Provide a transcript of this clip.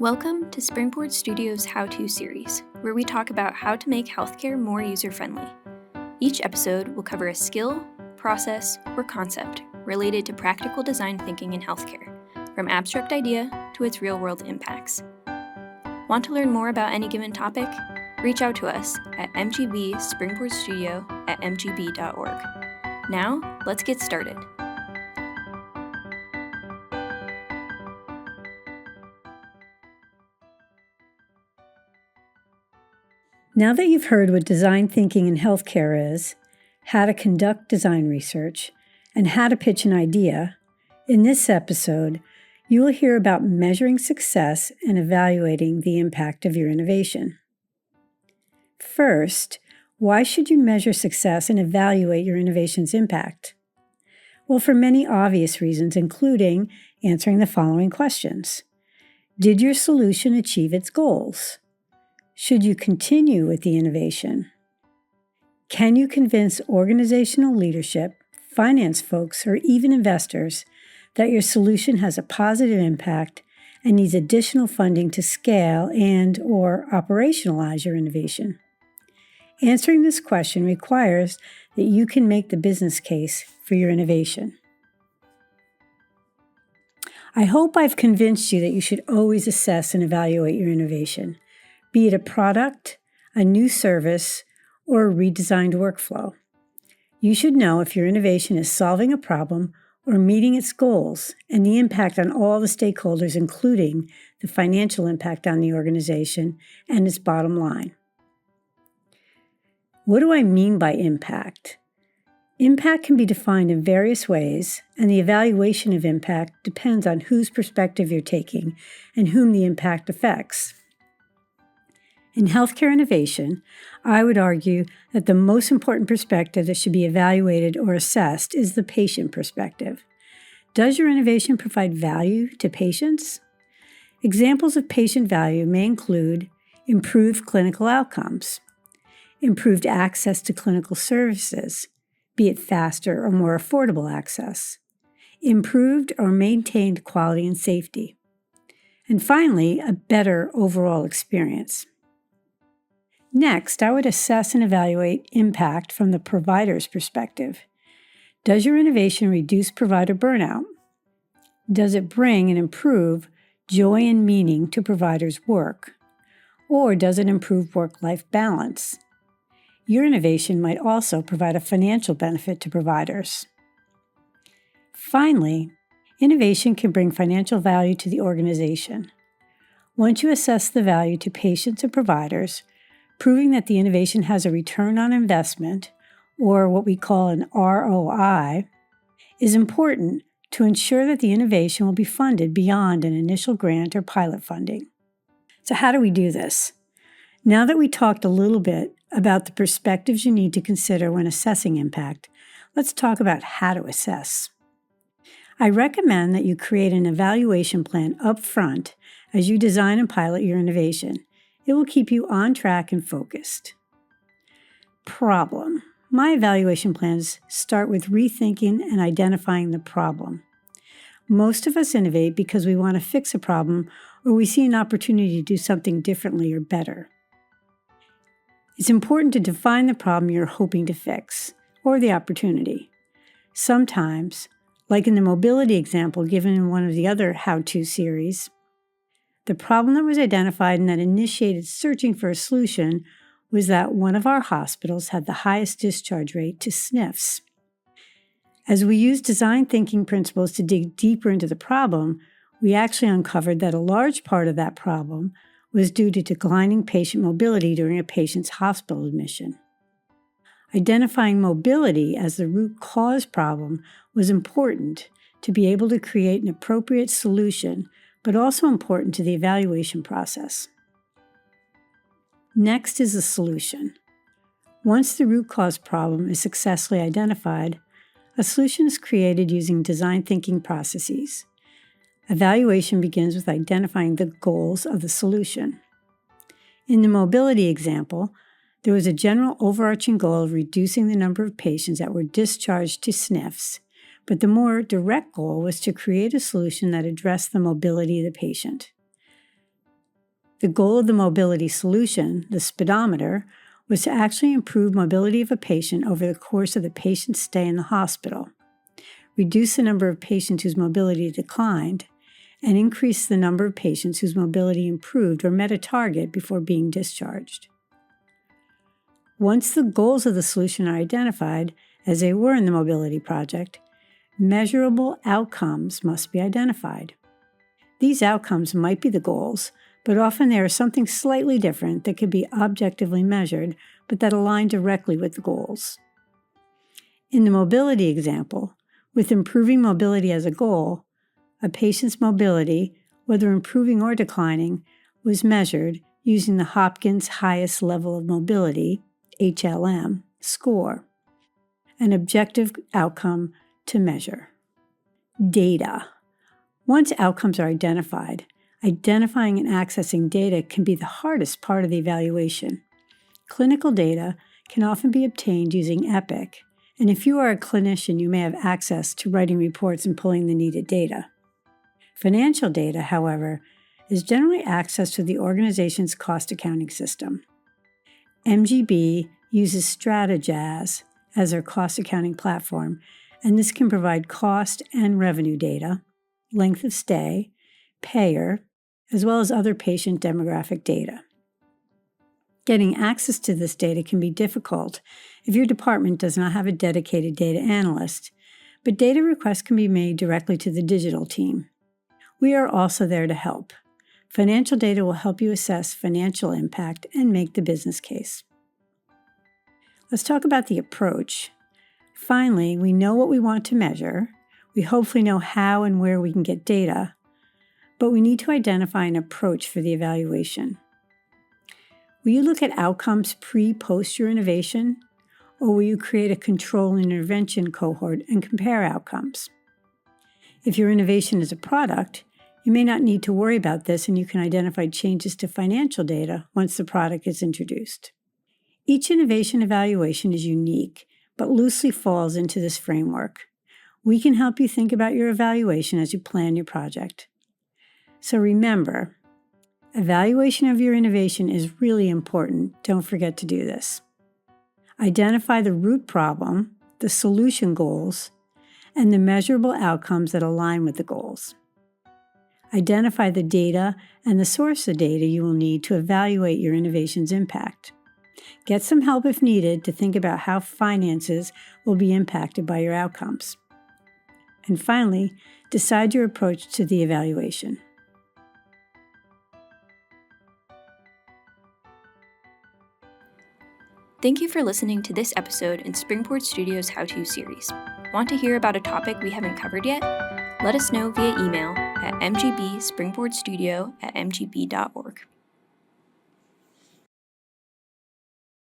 Welcome to Springboard Studios' How-To series, where we talk about how to make healthcare more user-friendly. Each episode will cover a skill, process, or concept related to practical design thinking in healthcare, from abstract idea to its real-world impacts. Want to learn more about any given topic? Reach out to us at mgbspringboardstudio@mgb.org. Now, let's get started. Now that you've heard what design thinking in healthcare is, how to conduct design research, and how to pitch an idea, in this episode, you will hear about measuring success and evaluating the impact of your innovation. First, why should you measure success and evaluate your innovation's impact? Well, for many obvious reasons, including answering the following questions. Did your solution achieve its goals? Should you continue with the innovation? Can you convince organizational leadership, finance folks, or even investors that your solution has a positive impact and needs additional funding to scale and/or operationalize your innovation? Answering this question requires that you can make the business case for your innovation. I hope I've convinced you that you should always assess and evaluate your innovation, be it a product, a new service, or a redesigned workflow. You should know if your innovation is solving a problem or meeting its goals and the impact on all the stakeholders, including the financial impact on the organization and its bottom line. What do I mean by impact? Impact can be defined in various ways, and the evaluation of impact depends on whose perspective you're taking and whom the impact affects. In healthcare innovation, I would argue that the most important perspective that should be evaluated or assessed is the patient perspective. Does your innovation provide value to patients? Examples of patient value may include improved clinical outcomes, improved access to clinical services, be it faster or more affordable access, improved or maintained quality and safety, and finally, a better overall experience. Next, I would assess and evaluate impact from the provider's perspective. Does your innovation reduce provider burnout? Does it bring and improve joy and meaning to providers' work? Or does it improve work-life balance? Your innovation might also provide a financial benefit to providers. Finally, innovation can bring financial value to the organization. Once you assess the value to patients and providers, proving that the innovation has a return on investment, or what we call an ROI, is important to ensure that the innovation will be funded beyond an initial grant or pilot funding. So how do we do this? Now that we talked a little bit about the perspectives you need to consider when assessing impact, let's talk about how to assess. I recommend that you create an evaluation plan up front as you design and pilot your innovation. It will keep you on track and focused. Problem. My evaluation plans start with rethinking and identifying the problem. Most of us innovate because we want to fix a problem or we see an opportunity to do something differently or better. It's important to define the problem you're hoping to fix, or the opportunity. Sometimes, like in the mobility example given in one of the other How-To series, the problem that was identified and that initiated searching for a solution was that one of our hospitals had the highest discharge rate to SNFs. As we used design thinking principles to dig deeper into the problem, we actually uncovered that a large part of that problem was due to declining patient mobility during a patient's hospital admission. Identifying mobility as the root cause problem was important to be able to create an appropriate solution, but also important to the evaluation process. Next is the solution. Once the root cause problem is successfully identified, a solution is created using design thinking processes. Evaluation begins with identifying the goals of the solution. In the mobility example, there was a general overarching goal of reducing the number of patients that were discharged to SNFs, but the more direct goal was to create a solution that addressed the mobility of the patient. The goal of the mobility solution, the speedometer, was to actually improve mobility of a patient over the course of the patient's stay in the hospital, reduce the number of patients whose mobility declined, and increase the number of patients whose mobility improved or met a target before being discharged. Once the goals of the solution are identified, as they were in the mobility project, measurable outcomes must be identified. These outcomes might be the goals, but often they are something slightly different that can be objectively measured, but that align directly with the goals. In the mobility example, with improving mobility as a goal, a patient's mobility, whether improving or declining, was measured using the Hopkins Highest Level of Mobility, HLM, score, an objective outcome to measure. Data. Once outcomes are identified, identifying and accessing data can be the hardest part of the evaluation. Clinical data can often be obtained using Epic, and if you are a clinician, you may have access to writing reports and pulling the needed data. Financial data, however, is generally accessed through the organization's cost accounting system. MGB uses StrataJazz as their cost accounting platform, and this can provide cost and revenue data, length of stay, payer, as well as other patient demographic data. Getting access to this data can be difficult if your department does not have a dedicated data analyst, but data requests can be made directly to the digital team. We are also there to help. Financial data will help you assess financial impact and make the business case. Let's talk about the approach. Finally, we know what we want to measure. We hopefully know how and where we can get data, but we need to identify an approach for the evaluation. Will you look at outcomes pre-post your innovation, or will you create a control and intervention cohort and compare outcomes? If your innovation is a product, you may not need to worry about this, and you can identify changes to financial data once the product is introduced. Each innovation evaluation is unique, but loosely falls into this framework. We can help you think about your evaluation as you plan your project. So remember, evaluation of your innovation is really important. Don't forget to do this. Identify the root problem, the solution goals, and the measurable outcomes that align with the goals. Identify the data and the source of data you will need to evaluate your innovation's impact. Get some help if needed to think about how finances will be impacted by your outcomes. And finally, decide your approach to the evaluation. Thank you for listening to this episode in Springboard Studios How-To series. Want to hear about a topic we haven't covered yet? Let us know via email at mgbspringboardstudio@mgb.org.